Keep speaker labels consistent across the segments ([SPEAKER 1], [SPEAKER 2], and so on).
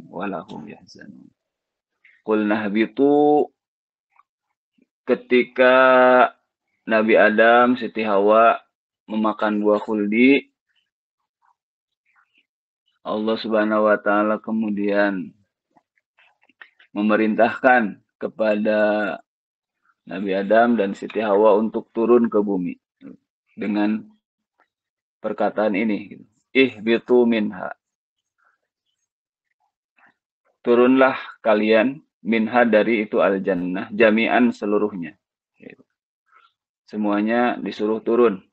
[SPEAKER 1] walahum yahzanun. Qulna habitu, ketika Nabi Adam, Siti Hawa memakan buah khuldi, Allah Subhanahu wa taala kemudian memerintahkan kepada Nabi Adam dan Siti Hawa untuk turun ke bumi dengan perkataan ini, ihbitu minha, turunlah kalian minha dari itu al-jannah, jami'an seluruhnya. Semuanya disuruh turun.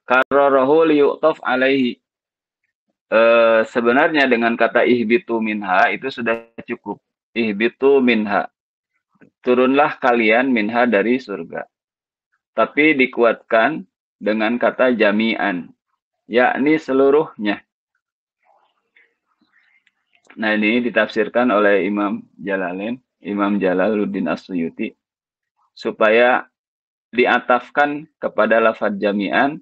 [SPEAKER 1] Kararahu liyu'taf alaihi. Sebenarnya dengan kata ihbitu minha itu sudah cukup. Ihbitu minha. Turunlah kalian minha dari surga. Tapi dikuatkan dengan kata jami'an, yakni seluruhnya. Nah, ini ditafsirkan oleh Imam Jalalain, Imam Jalaluddin As-Suyuti, supaya diatafkan kepada lafaz jami'an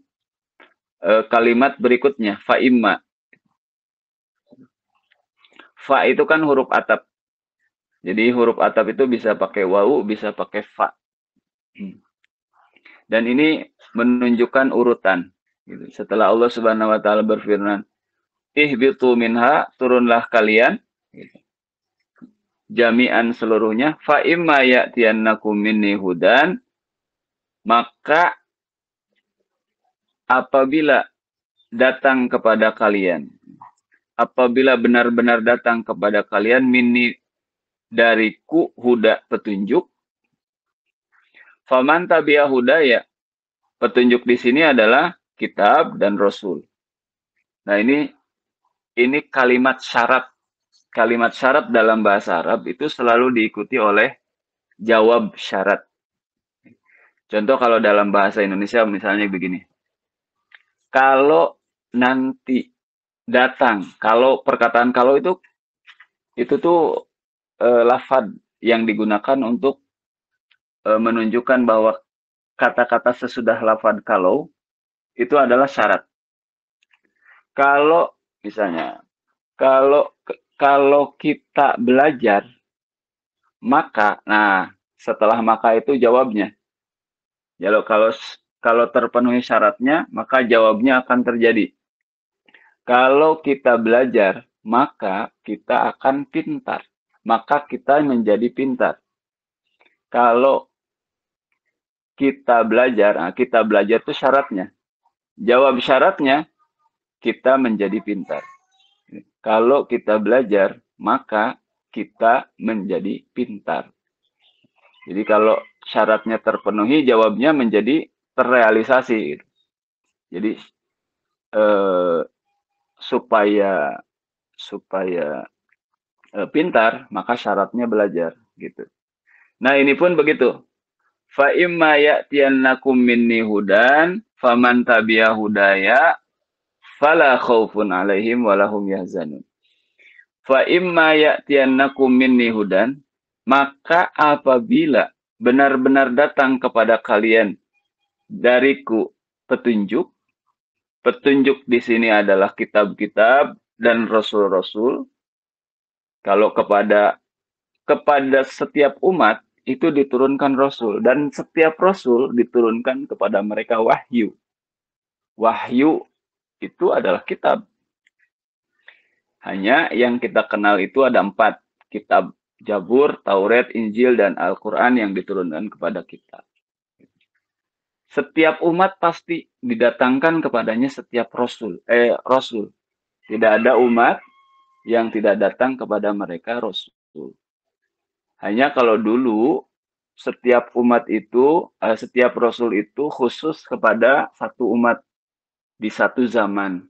[SPEAKER 1] kalimat berikutnya, fa'imma. Fa itu kan huruf atap. Jadi huruf atap itu bisa pakai wawu, bisa pakai fa. Dan ini menunjukkan urutan. Gitu. Setelah Allah Subhanahu wa taala berfirman, ihbitu minha, turunlah kalian. Gitu. Jami'an seluruhnya, fa imma ya'tiyannakum minni hudan, maka apabila datang kepada kalian, apabila benar-benar datang kepada kalian minni dariku huda, petunjuk, faman tabi'a hudaya, petunjuk di sini adalah kitab dan rasul. Nah, ini kalimat syarat. Kalimat syarat dalam bahasa Arab itu selalu diikuti oleh jawab syarat. Contoh kalau dalam bahasa Indonesia misalnya begini. Kalau nanti datang, kalau perkataan kalau itu tuh lafaz yang digunakan untuk menunjukkan bahwa kata-kata sesudah lafaz kalau itu adalah syarat. Kalau misalnya kalau kita belajar maka, nah setelah maka itu jawabnya. Kalau terpenuhi syaratnya, maka jawabnya akan terjadi. Kalau kita belajar, maka kita akan pintar. Maka kita menjadi pintar. Kalau kita belajar, nah kita belajar itu syaratnya. Jawab syaratnya, kita menjadi pintar. Kalau kita belajar, maka kita menjadi pintar. Jadi kalau syaratnya terpenuhi, jawabnya menjadi terrealisasi. Jadi supaya pintar, maka syaratnya belajar gitu. Nah, ini pun begitu. Fa imma ya'tiyannakum minni hudan faman tabi'a hudaya fala khaufun 'alaihim walahum yahzanun. Fa imma ya'tiyannakum minni hudan, maka apabila benar-benar datang kepada kalian dariku petunjuk, petunjuk di sini adalah kitab-kitab dan rasul-rasul. Kalau kepada setiap umat itu diturunkan rasul dan setiap rasul diturunkan kepada mereka wahyu. Wahyu itu adalah kitab. Hanya yang kita kenal itu ada 4. Kitab Jabur, Taurat, Injil, dan Al-Quran yang diturunkan kepada kita. Setiap umat pasti didatangkan kepadanya setiap rasul. Tidak ada umat yang tidak datang kepada mereka rasul. Hanya kalau dulu setiap umat itu, setiap rasul itu khusus kepada satu umat di satu zaman.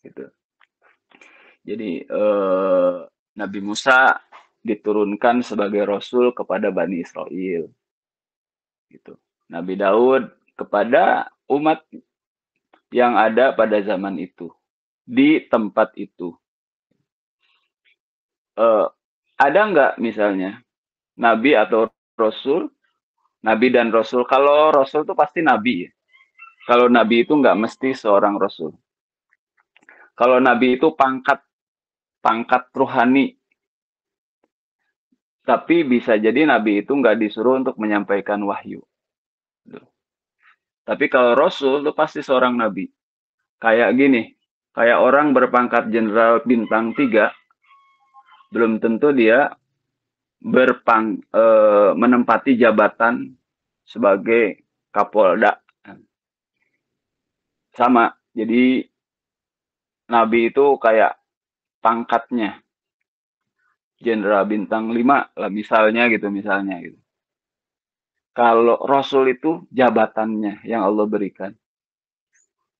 [SPEAKER 1] Gitu. Jadi Nabi Musa diturunkan sebagai rasul kepada Bani Israel. Gitu. Nabi Daud kepada umat yang ada pada zaman itu, di tempat itu. Ada nggak misalnya Nabi atau Rasul? Nabi dan Rasul. Kalau Rasul itu pasti Nabi. Kalau Nabi itu nggak mesti seorang Rasul. Kalau Nabi itu pangkat pangkat rohani. Tapi bisa jadi nabi itu nggak disuruh untuk menyampaikan wahyu. Tapi kalau rasul itu pasti seorang nabi. Kayak gini, kayak orang berpangkat jenderal bintang 3, belum tentu dia menempati jabatan sebagai Kapolda. Sama. Jadi nabi itu kayak pangkatnya jenderal bintang 5 lah misalnya gitu. Kalau rasul itu jabatannya yang Allah berikan.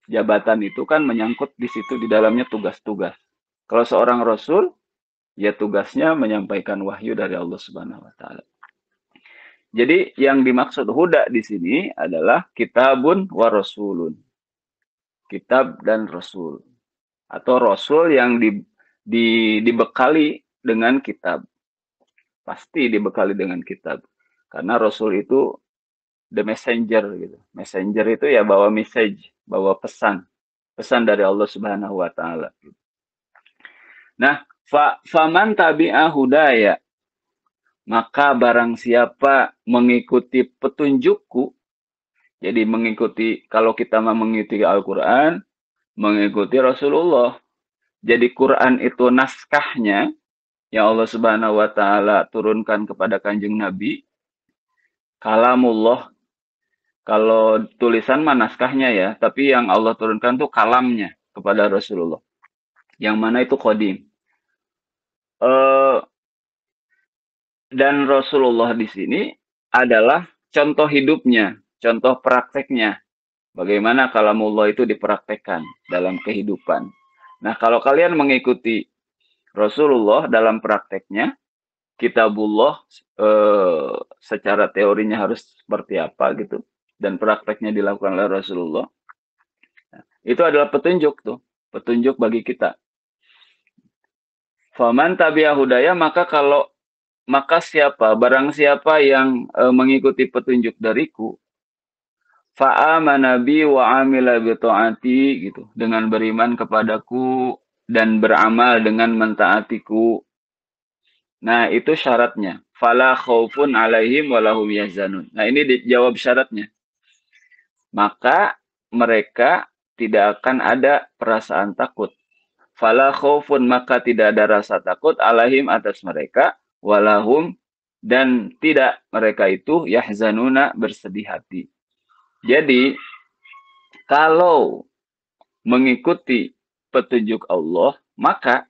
[SPEAKER 1] Jabatan itu kan menyangkut di situ di dalamnya tugas-tugas. Kalau seorang rasul, ya tugasnya menyampaikan wahyu dari Allah Subhanahu wa taala. Jadi yang dimaksud huda di sini adalah kitabun wa rasulun. Kitab dan rasul. Atau rasul yang dibekali dengan kitab. Pasti dibekali dengan kitab. Karena rasul itu the messenger gitu. Messenger itu ya bawa message, bawa pesan. Pesan dari Allah Subhanahu wa taala. Nah, faman tabi'a hudaya, maka barang siapa mengikuti petunjukku, jadi mengikuti, kalau kita mau mengikuti Al-Quran, mengikuti Rasulullah. Jadi Quran itu naskahnya yang Allah Subhanahu wa taala turunkan kepada Kanjeng Nabi. Kalamullah. Kalau tulisan mah naskahnya ya, tapi yang Allah turunkan tuh kalamnya kepada Rasulullah. Yang mana itu qadim. Dan Rasulullah di sini adalah contoh hidupnya, contoh prakteknya. Bagaimana kalamullah itu dipraktekkan dalam kehidupan. Nah, kalau kalian mengikuti Rasulullah dalam prakteknya, kitabullah secara teorinya harus seperti apa gitu, dan prakteknya dilakukan oleh Rasulullah. Nah, itu adalah petunjuk tuh, petunjuk bagi kita. Faman tabi'a hudaya, maka barang siapa yang mengikuti petunjuk dariku, fa'amana bi wa amila bi ta'ati gitu, dengan beriman kepadaku dan beramal dengan mentaatiku. Nah, itu syaratnya. Fala khaufun alaihim walahum yahzanun. Nah, ini dijawab syaratnya. Maka mereka tidak akan ada perasaan takut. Fala khaufun, maka tidak ada rasa takut alaihim atas mereka, walahum, dan tidak mereka itu yahzanuna bersedih hati. Jadi, kalau mengikuti petunjuk Allah, maka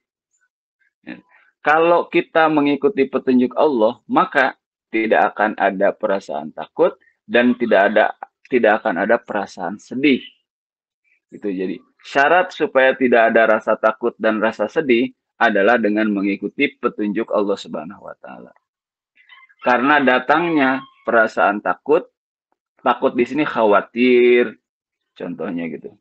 [SPEAKER 1] kalau kita mengikuti petunjuk Allah, maka tidak akan ada perasaan takut dan tidak akan ada perasaan sedih. Itu jadi syarat supaya tidak ada rasa takut dan rasa sedih adalah dengan mengikuti petunjuk Allah Subhanahu wa taala. Karena datangnya perasaan takut di sini khawatir, contohnya gitu.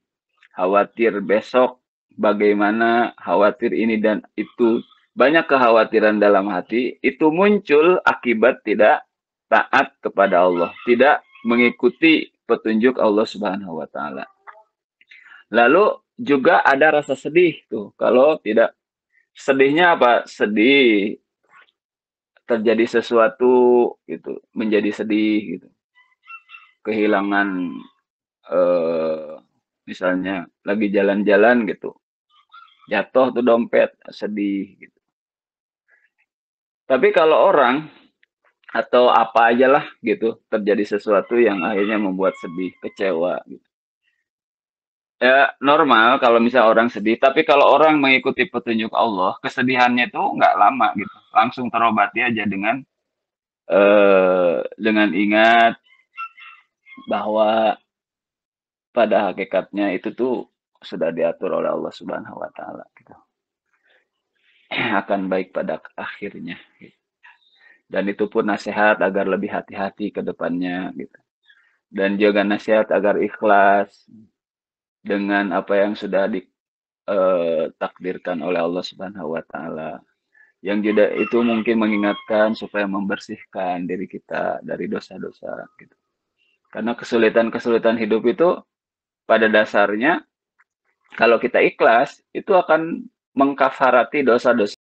[SPEAKER 1] Khawatir besok bagaimana, khawatir ini dan itu. Banyak kekhawatiran dalam hati, itu muncul akibat tidak taat kepada Allah. Tidak mengikuti petunjuk Allah Subhanahu wa taala. Lalu juga ada rasa sedih tuh. Kalau tidak, sedihnya apa? Sedih terjadi sesuatu gitu, menjadi sedih gitu. Kehilangan misalnya lagi jalan-jalan gitu, jatuh tuh dompet, sedih gitu. Tapi kalau orang atau apa aja lah gitu, terjadi sesuatu yang akhirnya membuat sedih, kecewa gitu. Ya normal kalau misalnya orang sedih, tapi kalau orang mengikuti petunjuk Allah, kesedihannya itu nggak lama gitu, langsung terobati aja dengan ingat bahwa pada hakikatnya itu tuh sudah diatur oleh Allah Subhanahu wa taala gitu. Akan baik pada akhirnya gitu. Dan itu pun nasihat agar lebih hati-hati ke depannya gitu. Dan juga nasihat agar ikhlas dengan apa yang sudah ditakdirkan oleh Allah Subhanahu wa taala. Yang juga itu mungkin mengingatkan supaya membersihkan diri kita dari dosa-dosa gitu. Karena kesulitan-kesulitan hidup itu pada dasarnya kalau kita ikhlas itu akan mengkafarati dosa-dosa